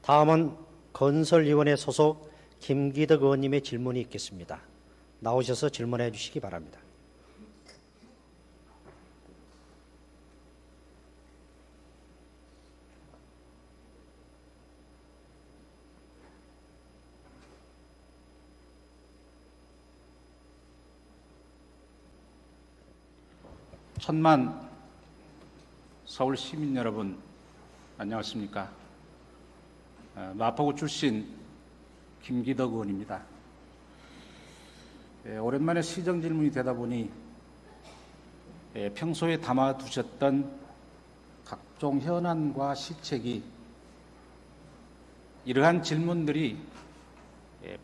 다음은 건설위원회 소속 김기덕 의원님의 질문이 있겠습니다. 나오셔서 질문해 주시기 바랍니다. 천만 서울 시민 여러분, 안녕하십니까? 마포구 출신 김기덕 의원입니다. 오랜만에 시정 질문이 되다 보니 평소에 담아두셨던 각종 현안과 시책이 이러한 질문들이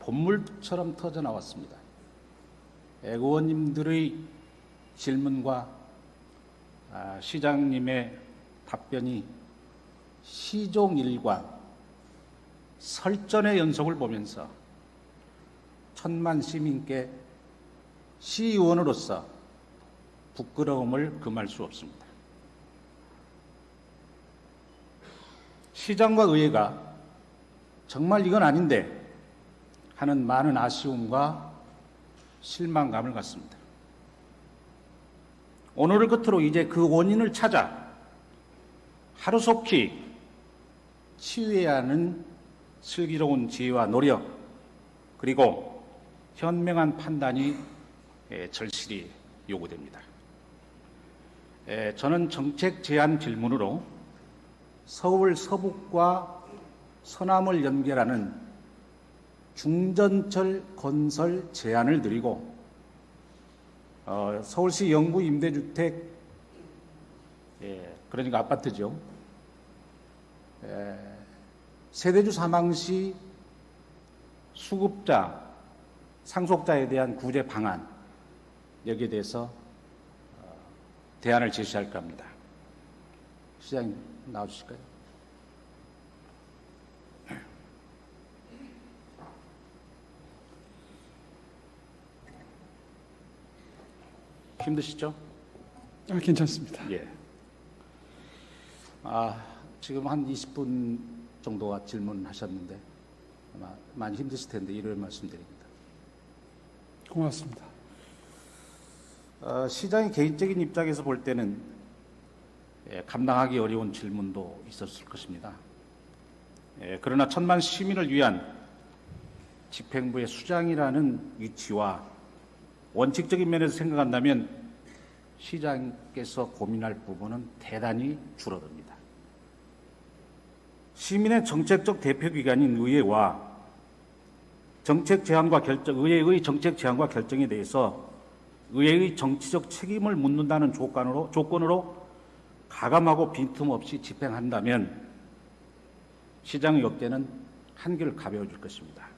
본물처럼 터져 나왔습니다. 의원님들의 질문과 시장님의 답변이 시종일관 설전의 연속을 보면서 천만 시민께 시의원으로서 부끄러움을 금할 수 없습니다. 시장과 의회가 정말 이건 아닌데 하는 많은 아쉬움과 실망감을 갖습니다. 오늘을 끝으로 이제 그 원인을 찾아 하루속히 치유해야 하는 슬기로운 지혜와 노력, 그리고 현명한 판단이 절실히 요구됩니다. 저는 정책 제안 질문으로 서울 서북과 서남을 연결하는 중전철 건설 제안을 드리고 서울시 영구 임대주택, 그러니까 아파트죠. 세대주 사망 시 수급자, 상속자에 대한 구제 방안, 여기에 대해서 대안을 제시할까 합니다. 시장님 나와주실까요? 힘드시죠? 괜찮습니다. 예. 지금 한 20분 정도가 질문하셨는데 아마 많이 힘드실 텐데 이를 말씀드립니다. 고맙습니다. 시장의 개인적인 입장에서 볼 때는 감당하기 어려운 질문도 있었을 것입니다. 그러나 천만 시민을 위한 집행부의 수장이라는 위치와 원칙적인 면에서 생각한다면 시장께서 고민할 부분은 대단히 줄어듭니다. 시민의 정책적 대표기관인 의회와 정책 제안과 결정, 의회의 정책 제안과 결정에 대해서 의회의 정치적 책임을 묻는다는 조건으로 가감하고 빈틈없이 집행한다면 시장의 어깨는 한결 가벼워질 것입니다.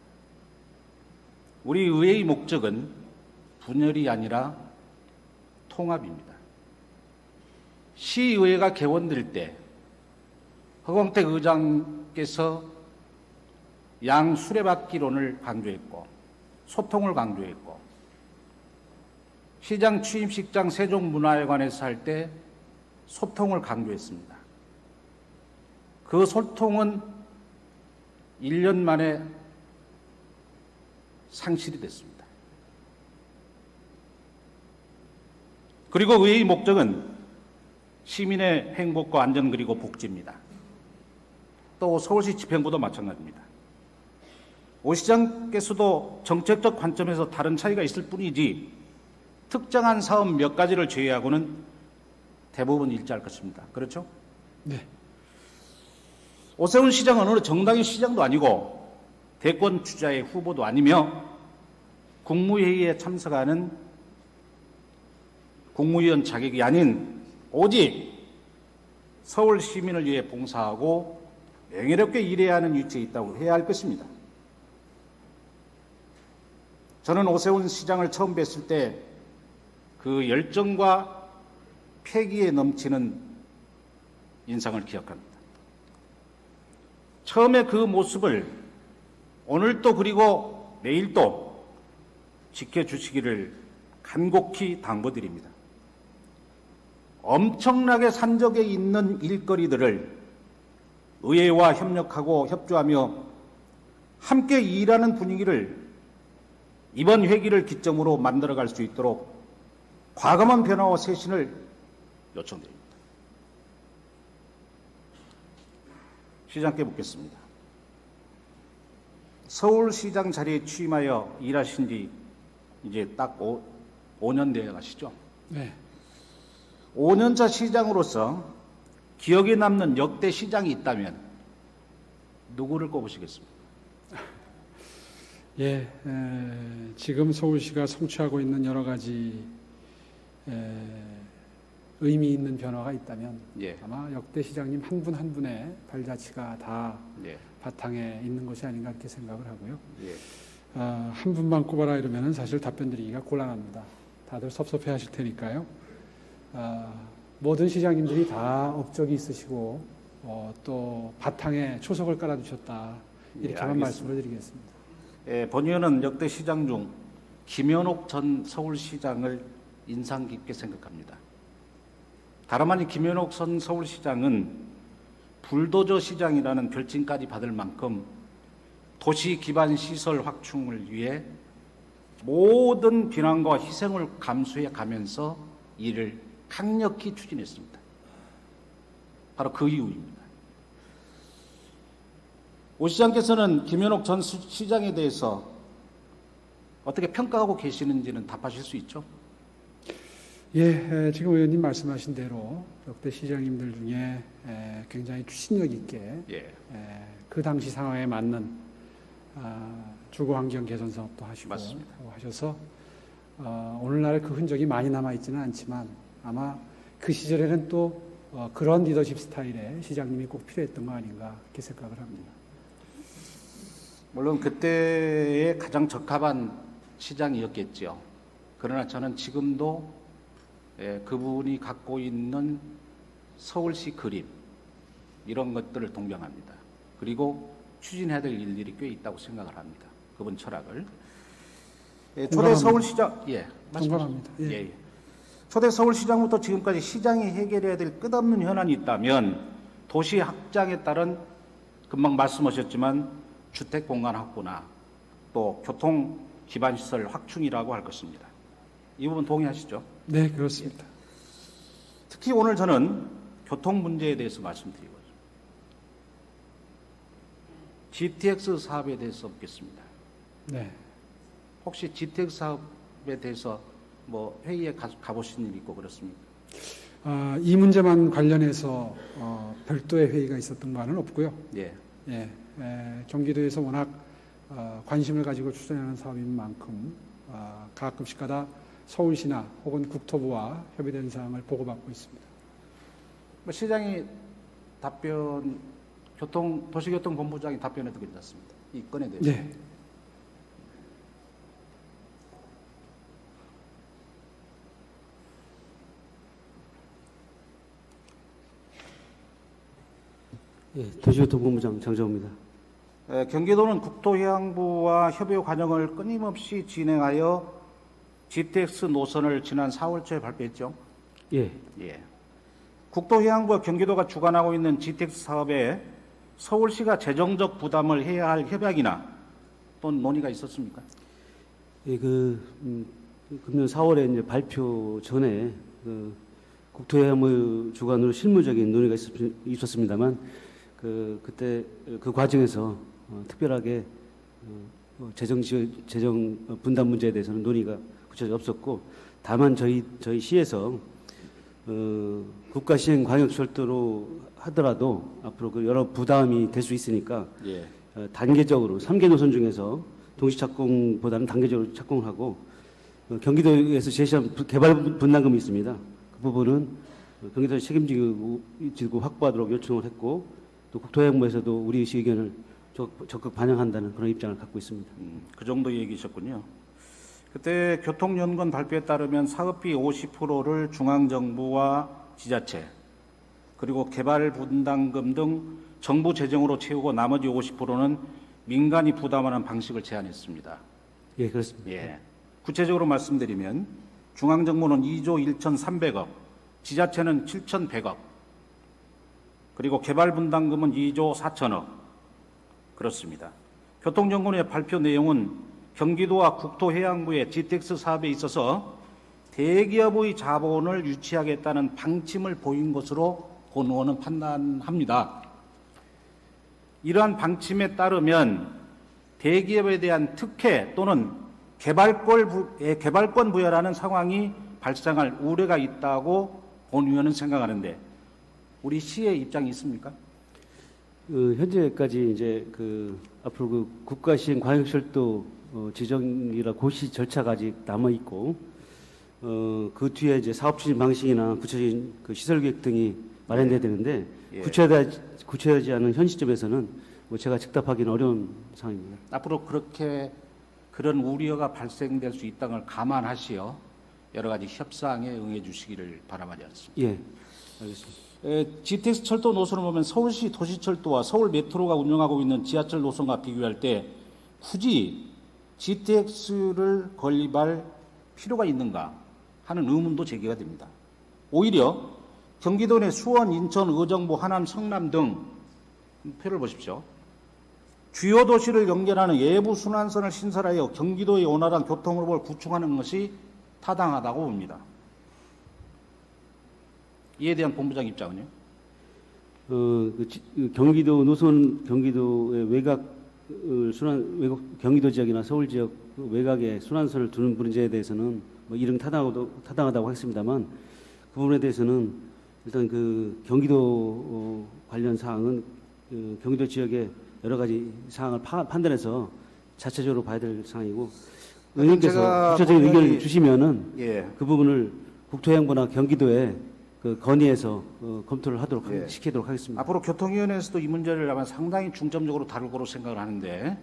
우리 의회의 목적은 분열이 아니라 통합입니다. 시의회가 개원될 때 허광택 의장께서 양수레바퀴론을 강조했고 소통을 강조했고 시장 취임식장 세종문화회관에서 할 때 소통을 강조했습니다. 그 소통은 1년 만에 상실이 됐습니다. 그리고 의회의 목적은 시민의 행복과 안전 그리고 복지입니다. 또 서울시 집행부도 마찬가지입니다. 오 시장께서도 정책적 관점에서 다른 차이가 있을 뿐이지 특정한 사업 몇 가지를 제외하고는 대부분 일치할 것입니다. 그렇죠? 네. 오세훈 시장은 어느 정당의 시장도 아니고 대권 주자의 후보도 아니며 국무회의에 참석하는 국무위원 자격이 아닌 오직 서울 시민을 위해 봉사하고 명예롭게 일해야 하는 위치에 있다고 해야 할 것입니다. 저는 오세훈 시장을 처음 뵀을 때 그 열정과 패기에 넘치는 인상을 기억합니다. 처음에 그 모습을 오늘도 그리고 내일도 지켜주시기를 간곡히 당부드립니다. 엄청나게 산적에 있는 일거리들을 의회와 협력하고 협조하며 함께 일하는 분위기를 이번 회기를 기점으로 만들어갈 수 있도록 과감한 변화와 쇄신을 요청드립니다. 시장께 묻겠습니다. 서울시장 자리에 취임하여 일하신 지 이제 딱 5년 되어 가시죠. 네. 5년차 시장으로서 기억에 남는 역대 시장이 있다면 누구를 꼽으시겠습니까? 예, 지금 서울시가 성취하고 있는 여러 가지 의미 있는 변화가 있다면 예. 아마 역대 시장님 한 분 한 분의 발자취가 다 예. 바탕에 있는 것이 아닌가 그렇게 생각을 하고요. 예. 한 분만 꼽아라 이러면은 사실 답변 드리기가 곤란합니다. 다들 섭섭해 하실 테니까요. 모든 시장님들이 다 업적이 있으시고 또 바탕에 초석을 깔아두셨다. 이렇게만 알겠습니다. 말씀을 드리겠습니다. 예, 본 의원은 역대 시장 중 김현옥 전 서울시장을 인상 깊게 생각합니다. 다름 아닌 김현옥 전 서울시장은 불도저 시장이라는 별칭까지 받을 만큼 도시 기반 시설 확충을 위해 모든 비난과 희생을 감수해 가면서 이를 강력히 추진했습니다. 바로 그 이유입니다. 오 시장께서는 김현옥 전 시장에 대해서 어떻게 평가하고 계시는지는 답하실 수 있죠? 예, 지금 의원님 말씀하신 대로 역대 시장님들 중에 굉장히 추진력 있게 예. 그 당시 상황에 맞는 주거 환경 개선 사업도 하시고 맞습니다. 하셔서 오늘날 그 흔적이 많이 남아 있지는 않지만 아마 그 시절에는 또 그런 리더십 스타일의 시장님이 꼭 필요했던 거 아닌가 그렇게 생각을 합니다. 물론 그때에 가장 적합한 시장이었겠죠. 그러나 저는 지금도 그분이 갖고 있는 서울시 그림 이런 것들을 동경합니다. 그리고 추진해야 될 일들이 꽤 있다고 생각을 합니다. 그분 철학을. 초대 동감합니다. 서울시장 동감합니다. 예. 예. 초대 서울시장부터 지금까지 시장이 해결해야 될 끝없는 현안이 있다면 도시 확장에 따른 금방 말씀하셨지만 주택 공간 확보나 또 교통 기반 시설 확충이라고 할 것입니다. 이 부분 동의하시죠? 네, 그렇습니다. 특히 오늘 저는 교통 문제에 대해서 말씀드리고 GTX 사업에 대해서 묻겠습니다. 네. 혹시 GTX 사업에 대해서 뭐 회의에 가보신 일 있고 그렇습니까? 이 문제만 관련해서 별도의 회의가 있었던 바는 없고요. 예. 예, 경기도에서 워낙 관심을 가지고 추진하는 사업인 만큼 가끔씩가다 서울시나 혹은 국토부와 협의된 사항을 보고받고 있습니다. 뭐 시장이 도시교통본부장이 답변해도 괜찮습니다. 이 건에 대해서. 네. 예, 도시교통본부장 장정호입니다. 경기도는 국토해양부와 협의 과정을 끊임없이 진행하여 GTX 노선을 지난 4월 초에 발표했죠. 예, 예. 국토해양부와 경기도가 주관하고 있는 GTX 사업에 서울시가 재정적 부담을 해야 할 협약이나 또는 논의가 있었습니까? 예, 금년 4월에 이제 발표 전에 국토해양부 주관으로 실무적인 논의가 있었습니다만 그때 그 과정에서 특별하게 재정 분담 문제에 대해서는 논의가 구체적으로 없었고 다만 저희 시에서 국가 시행 광역 철도로 하더라도 앞으로 그 여러 부담이 될 수 있으니까 예. 단계적으로 3개 노선 중에서 동시 착공보다는 단계적으로 착공을 하고 경기도에서 제시한 개발 분담금이 있습니다. 그 부분은 경기도에 책임지고 확보하도록 요청을 했고 또 국토해양부에서도 우리 시 의견을 적극 반영한다는 그런 입장을 갖고 있습니다. 그 정도 얘기셨군요. 그때 교통연구원 발표에 따르면 사업비 50%를 중앙정부와 지자체 그리고 개발 분담금 등 정부 재정으로 채우고 나머지 50%는 민간이 부담하는 방식을 제안했습니다. 예, 그렇습니다. 예. 구체적으로 말씀드리면 중앙정부는 2조 1,300억, 지자체는 7,100억. 그리고 개발분담금은 2조 4천억. 그렇습니다. 교통정보원의 발표 내용은 경기도와 국토해양부의 GTX 사업에 있어서 대기업의 자본을 유치하겠다는 방침을 보인 것으로 본 의원은 판단합니다. 이러한 방침에 따르면 대기업에 대한 특혜 또는 개발권 부여라는 상황이 발생할 우려가 있다고 본 의원은 생각하는데 우리 시의 입장이 있습니까? 현재까지 이제 앞으로 국가시행 광역철도 지정이라 고시 절차가 아직 남아 있고 그 뒤에 이제 사업 추진 방식이나 구체적인 시설 계획 등이 마련돼야 되는데 예. 구체하지 않은 현 시점에서는 제가 즉답하기는 어려운 상황입니다. 앞으로 그런 우려가 발생될 수 있다는 걸 감안하시어 여러 가지 협상에 응해 주시기를 바라마지 않습니다. 예, 알겠습니다. GTX 철도 노선을 보면 서울시 도시철도와 서울 메트로가 운영하고 있는 지하철 노선과 비교할 때 굳이 GTX를 건립할 필요가 있는가 하는 의문도 제기가 됩니다. 오히려 경기도 내 수원, 인천, 의정부, 하남, 성남 등 표를 보십시오. 주요 도시를 연결하는 예부 순환선을 신설하여 경기도의 원활한 교통을 구축하는 것이 타당하다고 봅니다. 이에 대한 본부장 입장은요? 경기도 노선 경기도의 경기도 지역이나 서울 지역 외곽에 순환선을 두는 문제에 대해서는 이름 타당하다고 하겠습니다만 그 부분에 대해서는 일단 경기도 관련 사항은 경기도 지역의 여러 가지 사항을 판단해서 자체적으로 봐야 될 사항이고 의원님께서 구체적인 의견을 주시면은 예. 그 부분을 국토해양부나 경기도에 건의해서 검토를 예. 시키도록 하겠습니다. 앞으로 교통위원회에서도 이 문제를 아마 상당히 중점적으로 다룰 거로 생각을 하는데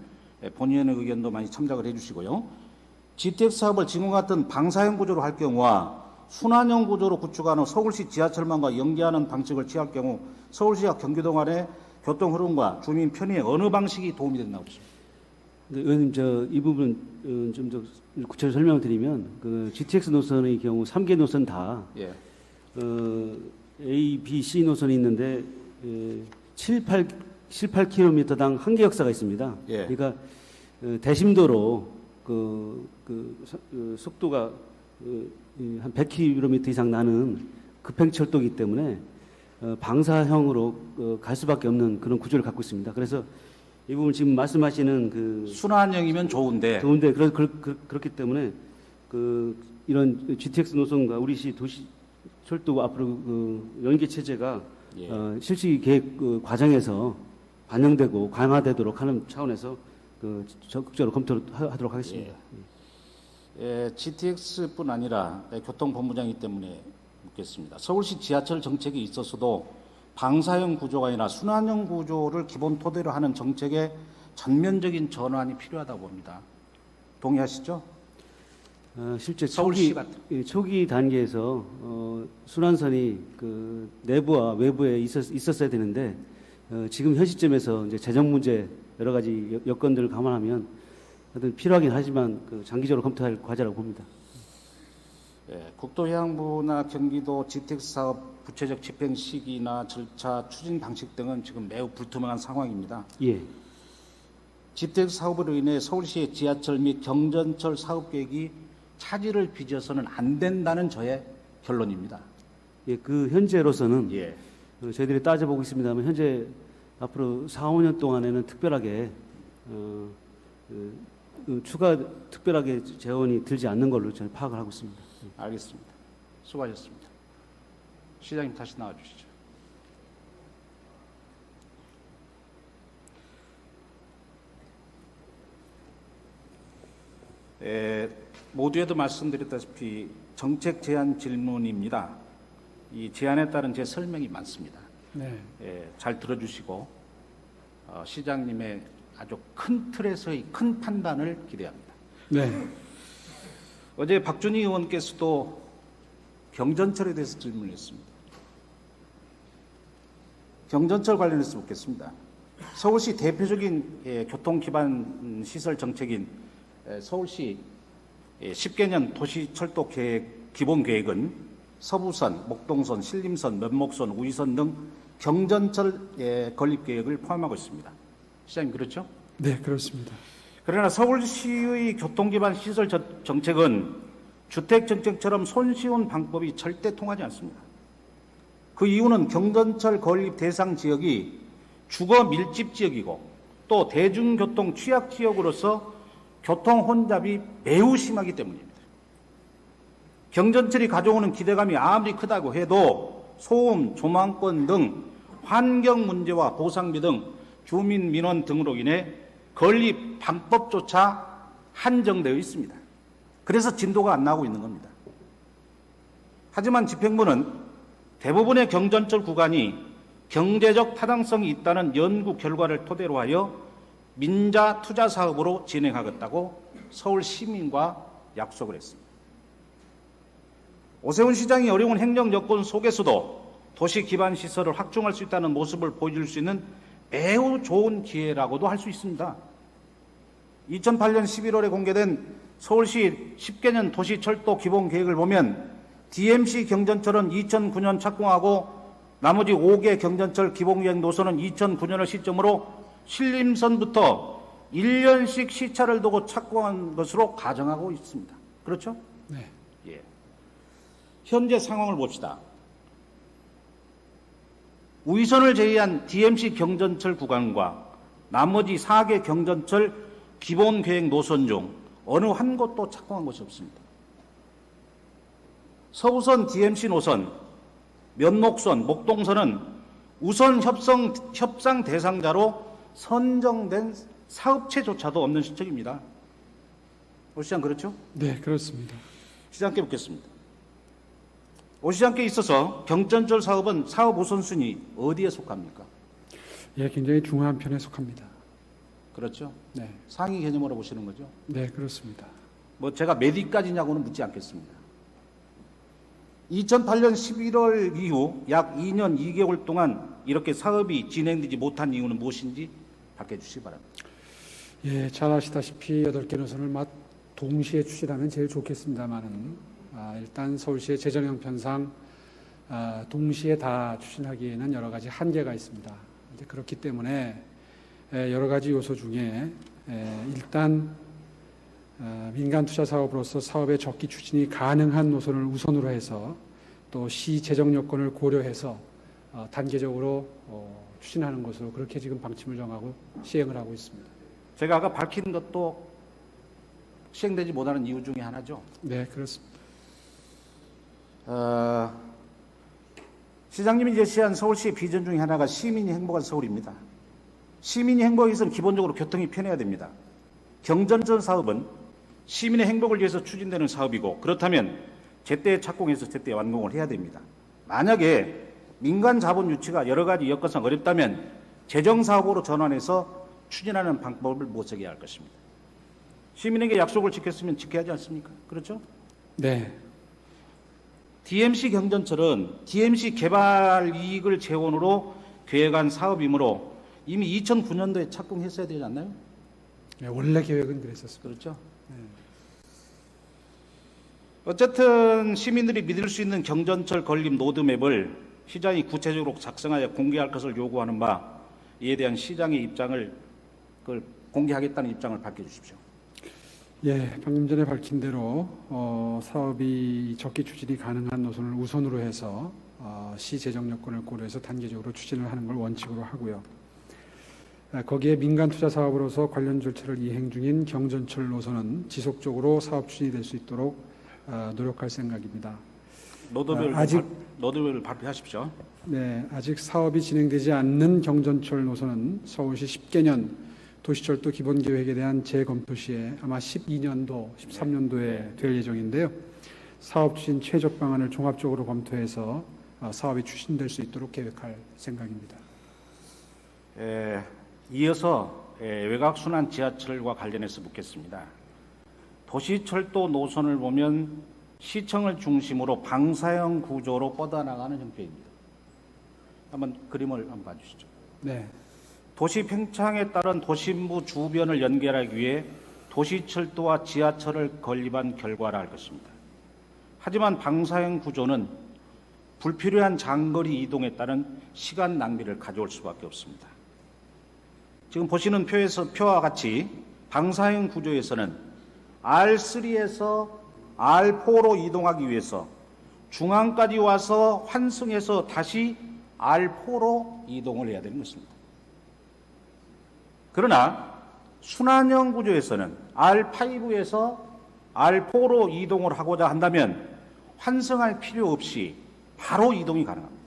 본의원의 의견도 많이 참작을 해주시고요. GTX 사업을 지금과 같은 방사형 구조로 할 경우와 순환형 구조로 구축하는 서울시 지하철망과 연계하는 방식을 취할 경우 서울시와 경기도 간의 교통 흐름과 주민 편의에 어느 방식이 도움이 된다고 보십니까? 의원님, 이 부분 좀 더 구체적으로 설명을 드리면 GTX 노선의 경우 3개 노선 다 예. A, B, C 노선이 있는데 18km당 한 개 역사가 있습니다. 예. 그러니까 대심도로 속도가 한 100km 이상 나는 급행철도이기 때문에 방사형으로 갈 수밖에 없는 그런 구조를 갖고 있습니다. 그래서 이 부분 지금 말씀하시는 순환형이면 좋은데 그렇기 때문에 이런 GTX 노선과 우리시 도시 철도 앞으로 연계 체제가 예. 실시 계획 과정에서 반영되고 강화되도록 하는 차원에서 적극적으로 검토하도록 하겠습니다. GTX뿐 아니라 교통본부장이기 때문에 묻겠습니다. 서울시 지하철 정책에 있어서도 방사형 구조가 아니라 순환형 구조를 기본 토대로 하는 정책의 전면적인 전환이 필요하다고 봅니다. 동의하시죠? 실제 서울시 초기 단계에서 순환선이 내부와 외부에 있었어야 되는데 지금 현 시점에서 이제 재정 문제 여러 가지 여건들을 감안하면 필요하긴 하지만 장기적으로 검토할 과제라고 봅니다. 국토해양부나 경기도 GTX 사업 구체적 집행 시기나 절차, 추진 방식 등은 지금 매우 불투명한 상황입니다. 예. GTX 사업으로 인해 서울시의 지하철 및 경전철 사업 계획이 차질을 빚어서는 안 된다는 저의 결론입니다. 예, 현재로서는 예. 저희들이 따져보고 있습니다만 현재 앞으로 4, 5년 동안에는 특별하게 추가 특별하게 재원이 들지 않는 걸로 저는 파악을 하고 있습니다. 알겠습니다. 수고하셨습니다. 시장님 다시 나와주시죠. 모두에도 말씀드렸다시피 정책 제안 질문입니다. 이 제안에 따른 제 설명이 많습니다. 네. 잘 들어주시고 시장님의 아주 큰 틀에서의 큰 판단을 기대합니다. 네. 어제 박준희 의원께서도 경전철에 대해서 질문했습니다. 경전철 관련해서 묻겠습니다. 서울시 대표적인 교통 기반 시설 정책인 서울시 10개년 도시철도 계획 기본 계획은 서부선, 목동선, 신림선, 면목선, 우이선 등 경전철 건립 계획을 포함하고 있습니다. 시장님 그렇죠? 네, 그렇습니다. 그러나 서울시의 교통기반 시설 정책은 주택정책처럼 손쉬운 방법이 절대 통하지 않습니다. 그 이유는 경전철 건립 대상 지역이 주거 밀집 지역이고 또 대중교통 취약 지역으로서 교통 혼잡이 매우 심하기 때문입니다. 경전철이 가져오는 기대감이 아무리 크다고 해도 소음, 조망권 등 환경 문제와 보상비 등 주민 민원 등으로 인해 건립 방법조차 한정되어 있습니다. 그래서 진도가 안 나오고 있는 겁니다. 하지만 집행부는 대부분의 경전철 구간이 경제적 타당성이 있다는 연구 결과를 토대로 하여 민자 투자 사업으로 진행하겠다고 서울 시민과 약속을 했습니다. 오세훈 시장이 어려운 행정 여건 속에서도 도시 기반 시설을 확충할 수 있다는 모습을 보여줄 수 있는 매우 좋은 기회라고도 할 수 있습니다. 2008년 11월에 공개된 서울시 10개년 도시철도 기본계획을 보면 DMC 경전철은 2009년 착공하고 나머지 5개 경전철 기본계획 노선은 2009년을 시점으로 신림선부터 1년씩 시차를 두고 착공한 것으로 가정하고 있습니다. 그렇죠? 네. 예. 현재 상황을 봅시다. 우이선을 제외한 DMC 경전철 구간과 나머지 4개 경전철 기본계획 노선 중 어느 한 곳도 착공한 것이 없습니다. 서우선 DMC 노선, 면목선, 목동선은 우선 협상 대상자로 선정된 사업체조차도 없는 실정입니다. 오 시장 그렇죠? 네, 그렇습니다. 시장께 묻겠습니다. 오 시장께 있어서 경전철 사업은 사업 우선순위 어디에 속합니까? 예, 굉장히 중요한 편에 속합니다. 그렇죠? 네, 상위 개념으로 보시는 거죠? 네, 그렇습니다. 뭐 제가 몇 위까지냐고는 묻지 않겠습니다. 2008년 11월 이후 약 2년 2개월 동안 이렇게 사업이 진행되지 못한 이유는 무엇인지 밝혀주시기 바랍니다. 예, 잘 아시다시피 8개 노선을 동시에 추진하면 제일 좋겠습니다만은 일단 서울시의 재정 형편상 동시에 다 추진하기에는 여러 가지 한계가 있습니다. 이제 그렇기 때문에 여러 가지 요소 중에 일단 민간 투자 사업으로서 사업의 적기 추진이 가능한 노선을 우선으로 해서 또 시 재정 여건을 고려해서 단계적으로 추진하는 것으로 그렇게 지금 방침을 정하고 시행을 하고 있습니다. 제가 아까 밝힌 것도 시행되지 못하는 이유 중에 하나죠. 네, 그렇습니다. 시장님이 제시한 서울시의 비전 중에 하나가 시민이 행복한 서울입니다. 시민이 행복하기 위해서는 기본적으로 교통이 편해야 됩니다. 경전철 사업은 시민의 행복을 위해서 추진되는 사업이고 그렇다면 제때 착공해서 제때 완공을 해야 됩니다. 만약에 민간 자본 유치가 여러 가지 여건상 어렵다면 재정 사업으로 전환해서 추진하는 방법을 모색해야 할 것입니다. 시민에게 약속을 지켰으면 지켜야 하지 않습니까? 그렇죠? 네, DMC 경전철은 DMC 개발 이익을 재원으로 계획한 사업이므로 이미 2009년도에 착공했어야 되지 않나요? 네, 원래 계획은 그랬었습니다. 그렇죠? 네. 어쨌든 시민들이 믿을 수 있는 경전철 건립 로드맵을 시장이 구체적으로 작성하여 공개할 것을 요구하는 바 이에 대한 시장의 입장을 공개하겠다는 입장을 밝혀주십시오. 예, 방금 전에 밝힌 대로 사업이 적기 추진이 가능한 노선을 우선으로 해서 시 재정 여건을 고려해서 단계적으로 추진을 하는 걸 원칙으로 하고요. 거기에 민간 투자 사업으로서 관련 절차를 이행 중인 경전철 노선은 지속적으로 사업 추진이 될 수 있도록 노력할 생각입니다. 로드맵을 발표하십시오. 네, 아직 사업이 진행되지 않는 경전철 노선은 서울시 10개년 도시철도 기본계획에 대한 재검토 시에 아마 12년도, 13년도에 될 예정인데요. 사업 추진 최적 방안을 종합적으로 검토해서 사업이 추진될 수 있도록 계획할 생각입니다. 이어서 외곽순환 지하철과 관련해서 묻겠습니다. 도시철도 노선을 보면 시청을 중심으로 방사형 구조로 뻗어나가는 형태입니다. 한번 그림을 한번 봐주시죠. 네, 도시 팽창에 따른 도심부 주변을 연결하기 위해 도시철도와 지하철을 건립한 결과라 할 것입니다. 하지만 방사형 구조는 불필요한 장거리 이동에 따른 시간 낭비를 가져올 수밖에 없습니다. 지금 보시는 표와 같이 방사형 구조에서는 R3에서 R4로 이동하기 위해서 중앙까지 와서 환승해서 다시 R4로 이동을 해야 되는 것입니다. 그러나 순환형 구조에서는 R5에서 R4로 이동을 하고자 한다면 환승할 필요 없이 바로 이동이 가능합니다.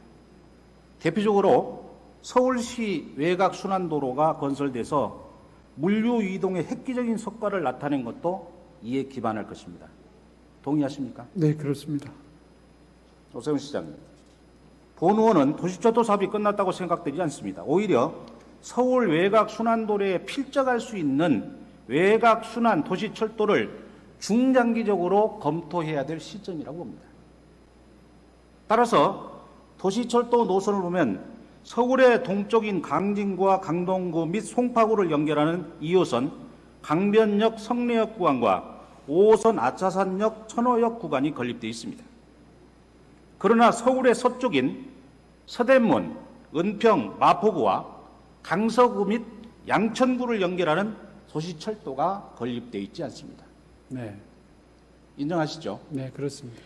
대표적으로 서울시 외곽 순환도로가 건설돼서 물류 이동에 획기적인 성과를 나타낸 것도 이에 기반할 것입니다. 동의하십니까? 네, 그렇습니다. 오세훈 시장님, 본 의원은 도시철도 사업이 끝났다고 생각되지 않습니다. 오히려 서울 외곽 순환도로에 필적할 수 있는 외곽 순환 도시철도를 중장기적으로 검토해야 될 시점이라고 봅니다. 따라서 도시철도 노선을 보면 서울의 동쪽인 강진구와 강동구 및 송파구를 연결하는 2호선 강변역 성내역 구간과 5호선 아차산역 천호역 구간이 건립되어 있습니다. 그러나 서울의 서쪽인 서대문, 은평, 마포구와 강서구 및 양천구를 연결하는 도시철도가 건립되어 있지 않습니다. 네, 인정하시죠? 네, 그렇습니다.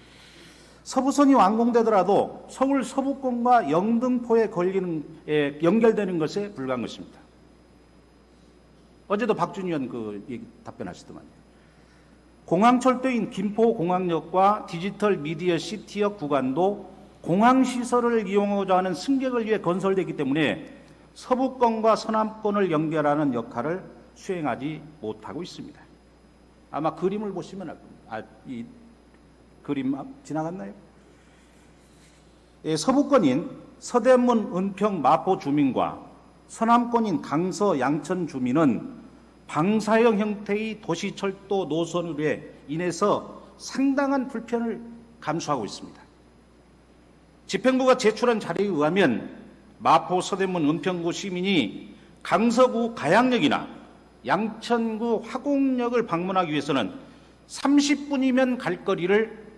서부선이 완공되더라도 서울 서부권과 영등포에 연결되는 것에 불과한 것입니다. 어제도 박준희 의원 그 얘기 답변하시더만요. 공항철도인 김포공항역과 디지털 미디어 시티역 구간도 공항시설을 이용하고자 하는 승객을 위해 건설되기 때문에 서부권과 서남권을 연결하는 역할을 수행하지 못하고 있습니다. 아마 그림을 보시면 알 겁니다. 이 그림 지나갔나요? 예, 서부권인 서대문, 은평, 마포 주민과 서남권인 강서, 양천 주민은 방사형 형태의 도시철도 노선으로 인해서 상당한 불편을 감수하고 있습니다. 집행부가 제출한 자료에 의하면 마포, 서대문, 은평구 시민이 강서구 가양역이나 양천구 화곡역을 방문하기 위해서는 30분이면 갈 거리를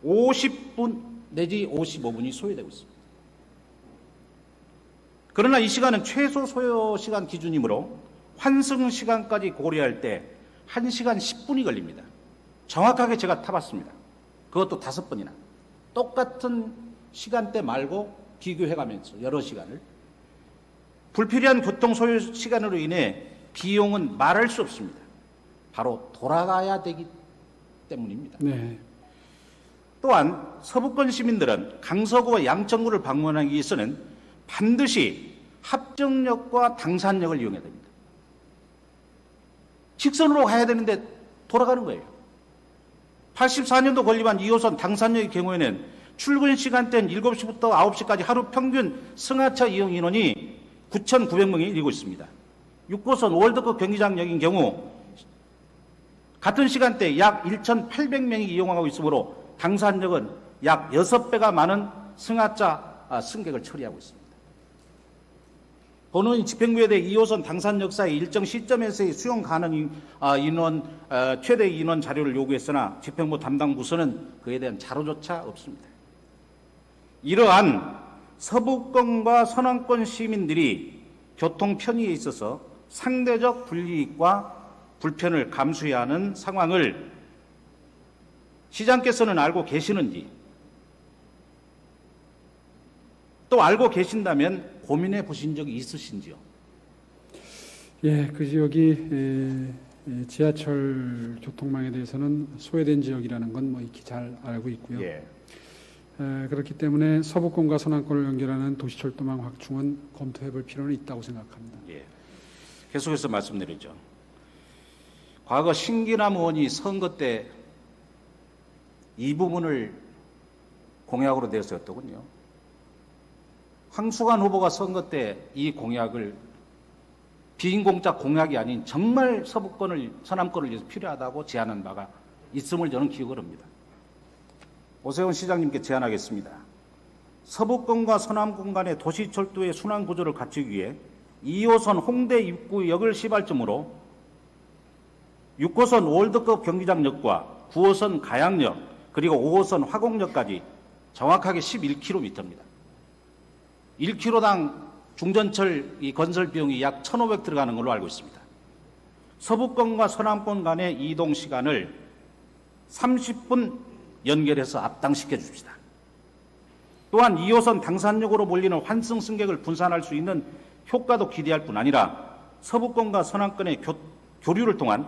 50분 내지 55분이 소요되고 있습니다. 그러나 이 시간은 최소 소요 시간 기준이므로 환승 시간까지 고려할 때 1시간 10분이 걸립니다. 정확하게 제가 타봤습니다. 그것도 5번이나. 똑같은 시간대 말고 비교해가면서 여러 시간을. 불필요한 교통 소요 시간으로 인해 비용은 말할 수 없습니다. 바로 돌아가야 되기 때문입니다. 네, 또한 서부권 시민들은 강서구와 양천구를 방문하기 위해서는 반드시 합정역과 당산역을 이용해야 됩니다. 직선으로 가야 되는데 돌아가는 거예요. 84년도 건립한 2호선 당산역의 경우에는 출근 시간대는 7시부터 9시까지 하루 평균 승하차 이용 인원이 9,900명이 이르고 있습니다. 6호선 월드컵 경기장역인 경우 같은 시간대 약 1,800명이 이용하고 있으므로 당산역은 약 6배가 많은 승객을 처리하고 있습니다. 본원이 집행부에 대해 2호선 당산역사의 일정 시점에서의 수용 가능 인원, 최대 인원 자료를 요구했으나 집행부 담당 부서는 그에 대한 자료조차 없습니다. 이러한 서부권과 서남권 시민들이 교통 편의에 있어서 상대적 불이익과 불편을 감수해야 하는 상황을 시장께서는 알고 계시는지, 또 알고 계신다면 고민해 보신 적이 있으신지요? 예, 그 지역이 지하철 교통망에 대해서는 소외된 지역이라는 건 뭐 익히 잘 알고 있고요. 예. 그렇기 때문에 서부권과 서남권을 연결하는 도시철도망 확충은 검토해 볼 필요는 있다고 생각합니다. 예. 계속해서 말씀드리죠. 과거 신기남 의원이 선거 때 이 부분을 공약으로 내세웠더군요. 황수관 후보가 선거 때 이 공약을 비인공작 공약이 아닌 정말 서남권을 위해서 필요하다고 제안한 바가 있음을 저는 기억을 합니다. 오세훈 시장님께 제안하겠습니다. 서부권과 서남권 간의 도시철도의 순환 구조를 갖추기 위해 2호선 홍대 입구역을 시발점으로 6호선 월드컵 경기장역과 9호선 가양역 그리고 5호선 화곡역까지 정확하게 11km입니다. 1km당 중전철 이 건설 비용이 약 1,500 들어가는 걸로 알고 있습니다. 서부권과 서남권 간의 이동 시간을 30분 연결해서 앞당시켜 줍시다. 또한 2호선 당산역으로 몰리는 환승 승객을 분산할 수 있는 효과도 기대할 뿐 아니라 서부권과 서남권의 교류를 통한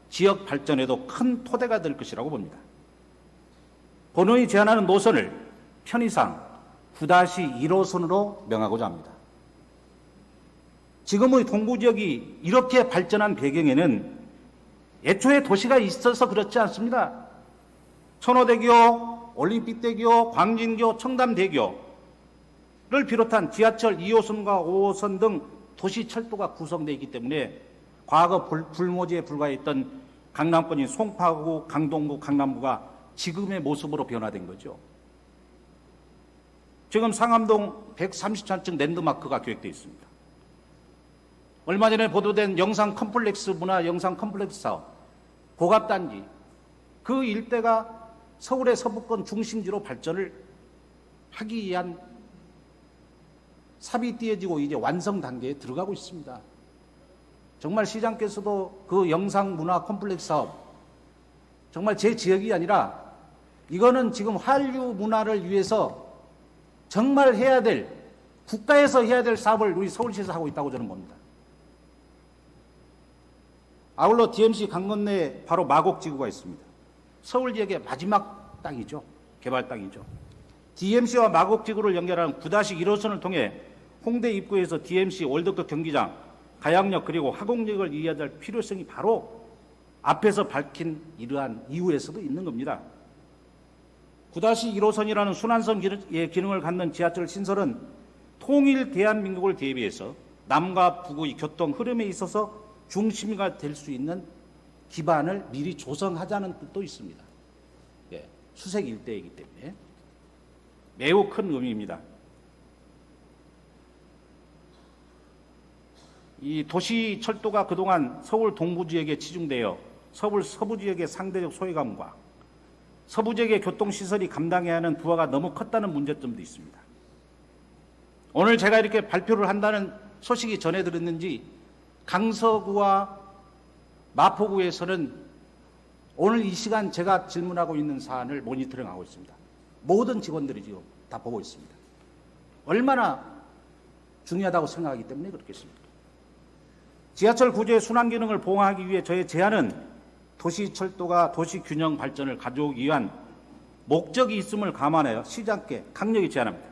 지역 발전에도 큰 토대가 될 것이라고 봅니다. 본원이 제안하는 노선을 편의상 9-1호선으로 명하고자 합니다. 지금의 동부지역이 이렇게 발전한 배경에는 애초에 도시가 있어서 그렇지 않습니다. 천호대교, 올림픽대교, 광진교, 청담대교를 비롯한 지하철 2호선과 5호선 등 도시철도가 구성되어 있기 때문에 과거 불모지에 불과했던 강남권인 송파구, 강동구, 강남구가 지금의 모습으로 변화된 거죠. 지금 상암동 130층 랜드마크가 계획되어 있습니다. 얼마 전에 보도된 영상 컴플렉스 문화 영상 컴플렉스 사업, 고갑단지, 그 일대가 서울의 서부권 중심지로 발전을 하기 위한 삽이 띄어지고 이제 완성 단계에 들어가고 있습니다. 정말 시장께서도 그 영상 문화 컴플렉스 사업, 정말 제 지역이 아니라 이거는 지금 한류 문화를 위해서 정말 해야 될, 국가에서 해야 될 사업을 우리 서울시에서 하고 있다고 저는 봅니다. 아울러 DMC 강 건너에 바로 마곡지구가 있습니다. 서울 지역의 마지막 땅이죠. 개발 땅이죠. DMC와 마곡지구를 연결하는 9-1호선을 통해 홍대 입구에서 DMC 월드컵 경기장, 가양역 그리고 하곡역을 이어갈 필요성이 바로 앞에서 밝힌 이러한 이유에서도 있는 겁니다. 9-1호선이라는 순환선의 기능을 갖는 지하철 신설은 통일 대한민국을 대비해서 남과 북의 교통 흐름에 있어서 중심이가 될 수 있는 기반을 미리 조성하자는 뜻도 있습니다. 예, 수색 일대이기 때문에 매우 큰 의미입니다. 이 도시철도가 그동안 서울 동부지역에 치중되어 서울 서부지역의 상대적 소외감과 서부지역의 교통시설이 감당해야 하는 부하가 너무 컸다는 문제점도 있습니다. 오늘 제가 이렇게 발표를 한다는 소식이 전해 들었는지 강서구와 마포구에서는 오늘 이 시간 제가 질문하고 있는 사안을 모니터링하고 있습니다. 모든 직원들이 지금 다 보고 있습니다. 얼마나 중요하다고 생각하기 때문에 그렇겠습니까? 지하철 구조의 순환 기능을 보강하기 위해 저의 제안은 도시철도가 도시균형 발전을 가져오기 위한 목적이 있음을 감안하여 시장께 강력히 제안합니다.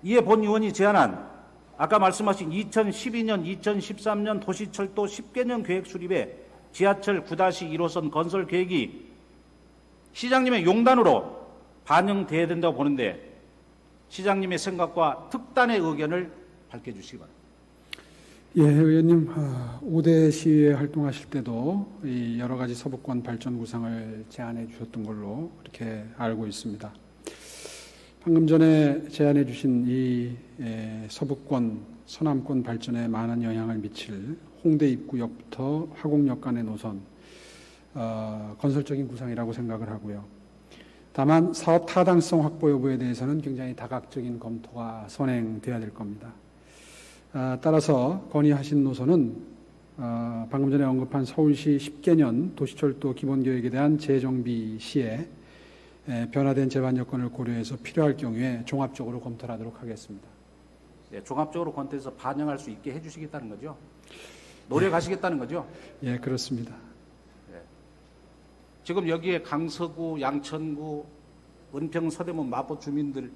이에 본 의원이 제안한 아까 말씀하신 2012년, 2013년 도시철도 10개년 계획 수립에 지하철 9-1호선 건설 계획이 시장님의 용단으로 반영돼야 된다고 보는데 시장님의 생각과 특단의 의견을 밝혀주시기 바랍니다. 예, 의원님, 5대 시위에 활동하실 때도 이 여러 가지 서부권 발전 구상을 제안해 주셨던 걸로 그렇게 알고 있습니다. 방금 전에 제안해 주신 이 서부권, 서남권 발전에 많은 영향을 미칠 홍대 입구역부터 하곡역 간의 노선, 건설적인 구상이라고 생각을 하고요. 다만 사업 타당성 확보 여부에 대해서는 굉장히 다각적인 검토가 선행돼야 될 겁니다. 따라서 건의하신 노선은 방금 전에 언급한 서울시 10개년 도시철도 기본계획에 대한 재정비 시에 변화된 제반 여건을 고려해서 필요할 경우에 종합적으로 검토를 하도록 하겠습니다. 네, 종합적으로 검토해서 반영할 수 있게 해주시겠다는 거죠? 노력하시겠다는 거죠? 예, 그렇습니다. 네. 지금 여기에 강서구, 양천구, 은평, 서대문, 마포 주민들,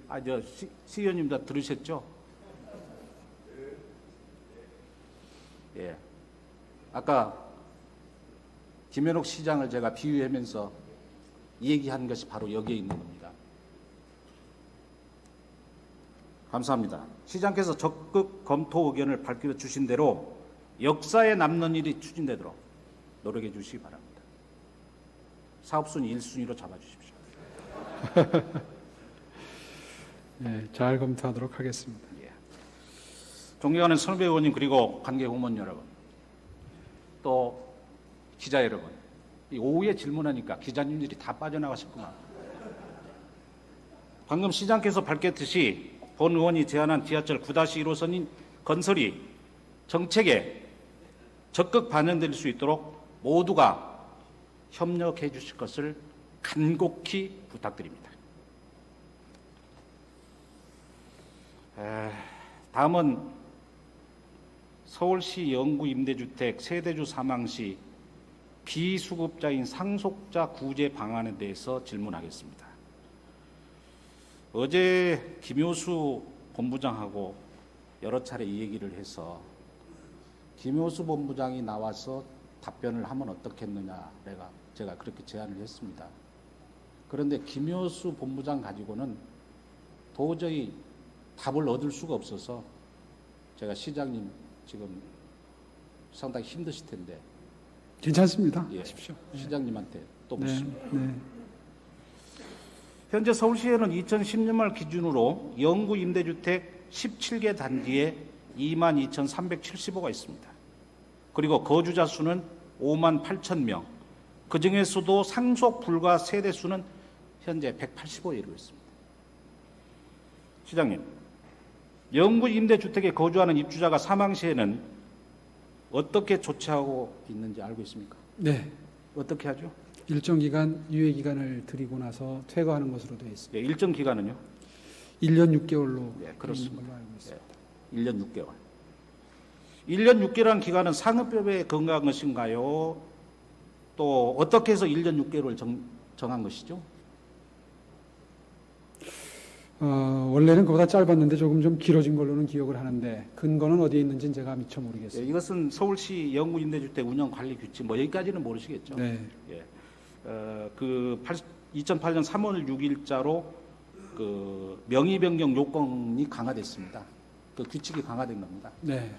시의원님 다 들으셨죠? 예. 아까 김현옥 시장을 제가 비유하면서 이 얘기한 것이 바로 여기에 있는 겁니다. 감사합니다. 시장께서 적극 검토 의견을 밝혀주신 대로 역사에 남는 일이 추진되도록 노력해 주시기 바랍니다. 사업순위 1순위로 잡아주십시오. 예, 잘 검토하도록 하겠습니다. 예. 존경하는 선배 의원님 그리고 관계 공무원 여러분, 또 기자 여러분, 이 오후에 질문하니까 기자님들이 다 빠져나가셨구만. 방금 시장께서 밝혔듯이 본 의원이 제안한 지하철 9-1호선인 건설이 정책에 적극 반영될 수 있도록 모두가 협력해 주실 것을 간곡히 부탁드립니다. 다음은 서울시 영구 임대주택 세대주 사망 시 비수급자인 상속자 구제 방안에 대해서 질문하겠습니다. 어제 김효수 본부장하고 여러 차례 이 얘기를 해서 김효수 본부장이 나와서 답변을 하면 어떻겠느냐 제가 그렇게 제안을 했습니다. 그런데 김효수 본부장 가지고는 도저히 답을 얻을 수가 없어서 제가 시장님 지금 상당히 힘드실 텐데 괜찮습니다. 예, 하십시오. 시장님한테 또 네, 묻습니다. 네. 현재 서울시에는 2010년 말 기준으로 영구 임대주택 17개 단지에 22,375가 있습니다. 그리고 거주자 수는 58,000명. 그 중에서도 상속 불가 세대 수는 현재 185에 이르고 있습니다. 시장님, 영구 임대주택에 거주하는 입주자가 사망 시에는 어떻게 조치하고 있는지 알고 있습니까? 네. 어떻게 하죠? 일정 기간 유예 기간을 드리고 나서 퇴거하는 것으로 되어 있습니다. 예, 일정 기간은요? 1년 6개월로 네, 있는 그렇습니다. 걸로 알고 있습니다. 1년 6개월. 1년 6개월이라는 기간은 상업법에 근거한 것인가요? 또 어떻게 해서 1년 6개월을 정한 것이죠? 원래는 그보다 짧았는데 조금 좀 길어진 걸로는 기억을 하는데 근거는 어디에 있는지는 제가 미처 모르겠습니다. 예, 이것은 서울시 영구 임대주택 운영 관리 규칙 뭐 여기까지는 모르시겠죠? 네. 예. 2008년 3월 6일자로 그 명의 변경 요건이 강화됐습니다. 그 규칙이 강화된 겁니다. 네.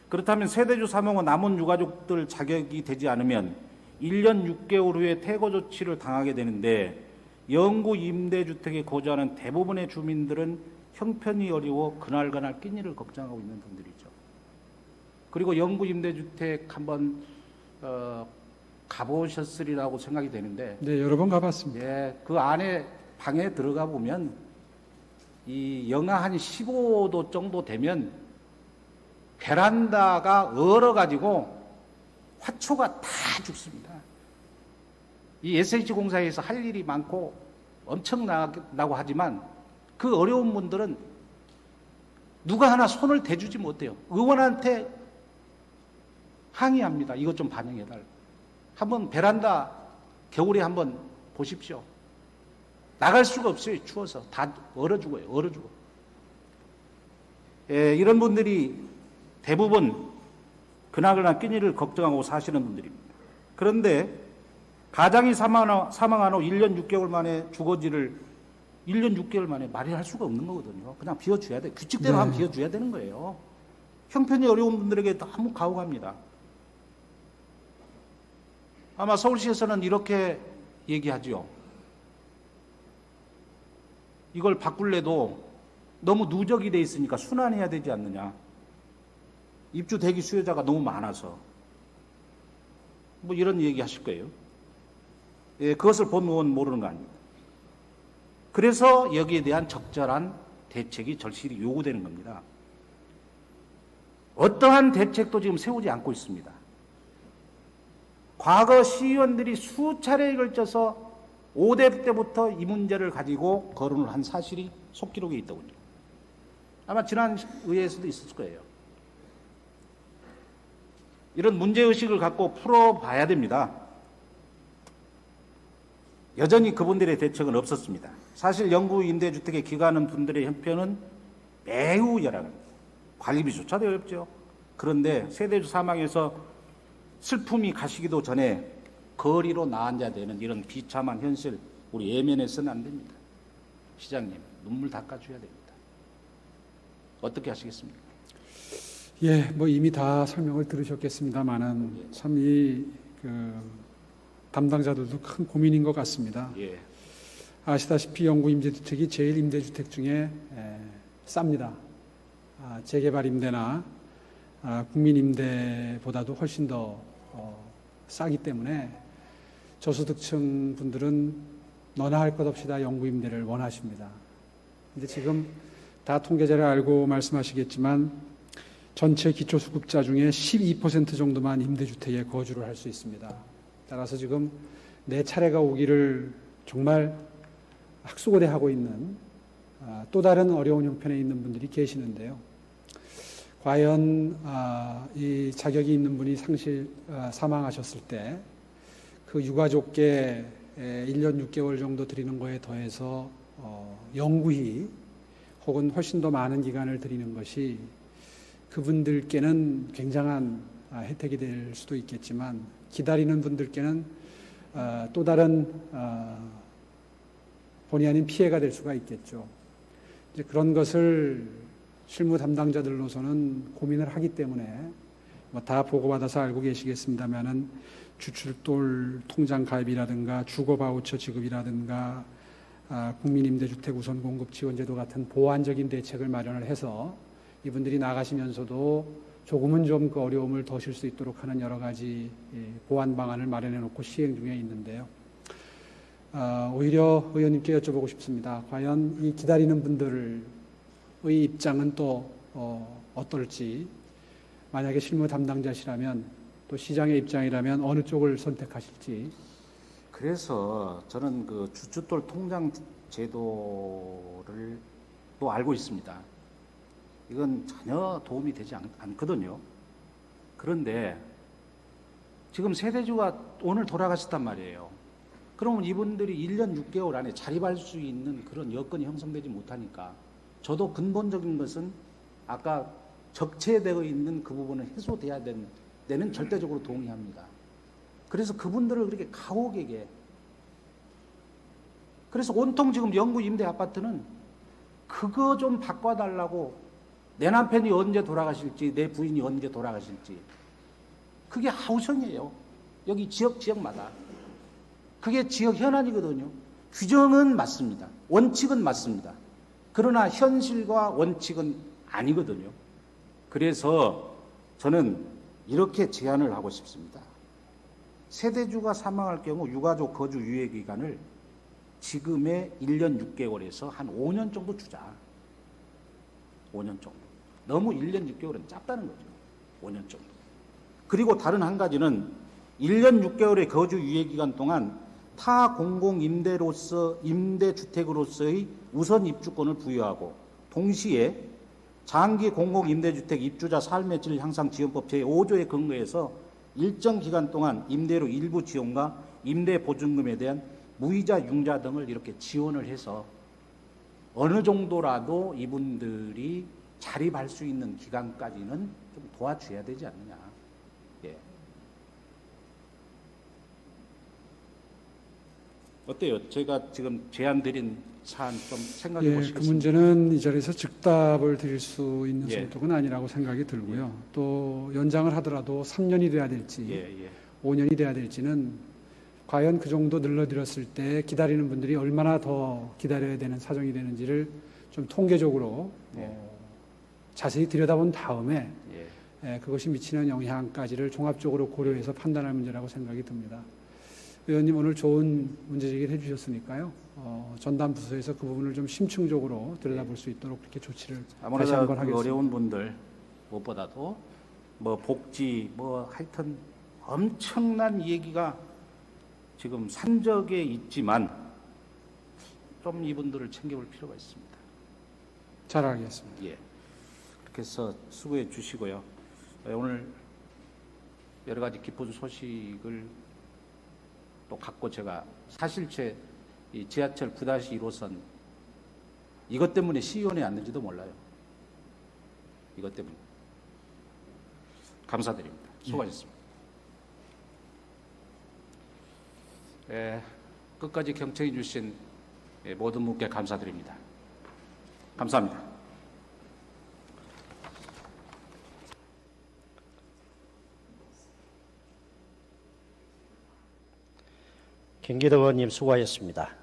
그렇다면 세대주 사망 후 남은 유가족들 자격이 되지 않으면 1년 6개월 후에 퇴거 조치를 당하게 되는데 영구 임대주택에 거주하는 대부분의 주민들은 형편이 어려워 그날그날 끼니를 걱정하고 있는 분들이죠. 그리고 영구 임대주택 한번 가보셨으리라고 생각이 되는데 네, 여러 번 가봤습니다. 예, 그 안에 방에 들어가 보면 이 영하 한 15도 정도 되면 베란다가 얼어가지고 화초가 다 죽습니다. 이 SH공사에서 할 일이 많고 엄청나다고 하지만 그 어려운 분들은 누가 하나 손을 대주지 못해요. 의원한테 항의합니다. 이것 좀 반영해달라. 한번 베란다 겨울에 한번 보십시오. 나갈 수가 없어요. 추워서 다 얼어 죽어요. 얼어 죽어. 예, 이런 분들이 대부분 그나그나 끼니를 걱정하고 사시는 분들입니다. 그런데 가장이 사망한 후 1년 6개월 만에 주거지를 1년 6개월 만에 마련할 수가 없는 거거든요. 그냥 비워줘야 돼. 규칙대로 네. 하면 비워줘야 되는 거예요. 형편이 어려운 분들에게 너무 가혹합니다. 아마 서울시에서는 이렇게 얘기하죠. 이걸 바꿀래도 너무 누적이 돼 있으니까 순환해야 되지 않느냐. 입주 대기 수요자가 너무 많아서. 뭐 이런 얘기 하실 거예요. 예, 그것을 본 의원 모르는 거 아닙니다. 그래서 여기에 대한 적절한 대책이 절실히 요구되는 겁니다. 어떠한 대책도 지금 세우지 않고 있습니다. 과거 시의원들이 수차례에 걸쳐서 5대 때부터 이 문제를 가지고 거론을 한 사실이 속기록에 있더군요. 아마 지난 의회에서도 있었을 거예요. 이런 문제의식을 갖고 풀어봐야 됩니다. 여전히 그분들의 대책은 없었습니다. 사실 영구 임대주택에 기가하는 분들의 형편은 매우 열악합니다. 관리비조차도 어렵죠. 그런데 세대주 사망해서 슬픔이 가시기도 전에 거리로 나앉아야 되는 이런 비참한 현실 우리 예면해서는 안 됩니다. 시장님, 눈물 닦아줘야 됩니다. 어떻게 하시겠습니까? 예, 뭐 이미 다 설명을 들으셨겠습니다만은 참 이 담당자들도 큰 고민인 것 같습니다. 예. 아시다시피 영구 임대주택이 제일 임대주택 중에 쌉니다. 재개발 임대나 국민 임대보다도 훨씬 더 싸기 때문에 저소득층 분들은 너나 할 것 없이 다 영구 임대를 원하십니다. 근데 지금 다 통계자를 알고 말씀하시겠지만 전체 기초수급자 중에 12% 정도만 임대주택에 거주를 할 수 있습니다. 따라서 지금 내 차례가 오기를 정말 학수고대하고 있는 또 다른 어려운 형편에 있는 분들이 계시는데요. 과연 이 자격이 있는 분이 사망하셨을 때 그 유가족께 1년 6개월 정도 드리는 거에 더해서 영구히 혹은 훨씬 더 많은 기간을 드리는 것이 그분들께는 굉장한 혜택이 될 수도 있겠지만 기다리는 분들께는 또 다른 본의 아닌 피해가 될 수가 있겠죠. 이제 그런 것을 실무 담당자들로서는 고민을 하기 때문에 다 보고받아서 알고 계시겠습니다만은 주출돌 통장 가입이라든가 주거 바우처 지급이라든가 국민임대주택 우선 공급 지원제도 같은 보완적인 대책을 마련을 해서 이분들이 나가시면서도 조금은 좀 그 어려움을 더실 수 있도록 하는 여러 가지 보완 방안을 마련해 놓고 시행 중에 있는데요. 오히려 의원님께 여쭤보고 싶습니다. 과연 이 기다리는 분들의 입장은 또 어떨지, 만약에 실무 담당자시라면 또 시장의 입장이라면 어느 쪽을 선택하실지. 그래서 저는 그 주춧돌 통장 제도를 또 알고 있습니다. 이건 전혀 도움이 되지 않거든요. 그런데 지금 세대주가 오늘 돌아가셨단 말이에요. 그러면 이분들이 1년 6개월 안에 자립할 수 있는 그런 여건이 형성되지 못하니까 저도 근본적인 것은 아까 적체되어 있는 그 부분은 해소돼야 되는 절대적으로 동의합니다. 그래서 그분들을 그렇게 가혹하게, 그래서 온통 지금 영구 임대 아파트는 그거 좀 바꿔달라고, 내 남편이 언제 돌아가실지, 내 부인이 언제 돌아가실지, 그게 하우성이에요. 여기 지역마다. 그게 지역 현안이거든요. 규정은 맞습니다. 원칙은 맞습니다. 그러나 현실과 원칙은 아니거든요. 그래서 저는 이렇게 제안을 하고 싶습니다. 세대주가 사망할 경우 유가족 거주 유예 기간을 지금의 1년 6개월에서 한 5년 정도 주자. 5년 정도. 너무 1년 6개월은 짧다는 거죠. 5년 정도. 그리고 다른 한 가지는 1년 6개월의 거주 유예 기간 동안 타 공공 임대주택으로서의 우선 입주권을 부여하고, 동시에 장기 공공 임대주택 입주자 삶의 질 향상 지원법 제5조에 근거해서 일정 기간 동안 임대료 일부 지원과 임대 보증금에 대한 무이자 융자 등을 이렇게 지원을 해서 어느 정도라도 이분들이 자립할 수 있는 기간까지는 좀 도와줘야 되지 않느냐. 예. 어때요? 제가 지금 제안 드린 사안 좀 생각해 보시겠습니까? 그 문제는 이 자리에서 즉답을 드릴 수 있는 예. 성격은 아니라고 생각이 들고요. 또 연장을 하더라도 3년이 돼야 될지 5년이 돼야 될지는 과연 그 정도 늘려드렸을 때 기다리는 분들이 얼마나 더 기다려야 되는 사정이 되는지를 좀 통계적으로 자세히 들여다본 다음에 그것이 미치는 영향까지를 종합적으로 고려해서 판단할 문제라고 생각이 듭니다. 의원님 오늘 좋은 문제제기를 해주셨으니까요. 전담 부서에서 그 부분을 좀 심층적으로 들여다볼 수 있도록 그렇게 조치를 다시 한번 아무래도 하겠습니다. 어려운 분들 무엇보다도 뭐 복지 뭐 하여튼 엄청난 얘기가 지금 산적에 있지만 좀 이분들을 챙겨볼 필요가 있습니다. 잘 알겠습니다. 예. 그렇게 해서 수고해 주시고요. 오늘 여러 가지 기쁜 소식을 또 갖고 제가 사실체 이 지하철 9-1호선 이것 때문에 시의원에 왔는지도 몰라요. 이것 때문에. 감사드립니다. 수고하셨습니다. 끝까지 경청해 주신 모든 분께 감사드립니다. 감사합니다. 김기덕 의원님 수고하셨습니다.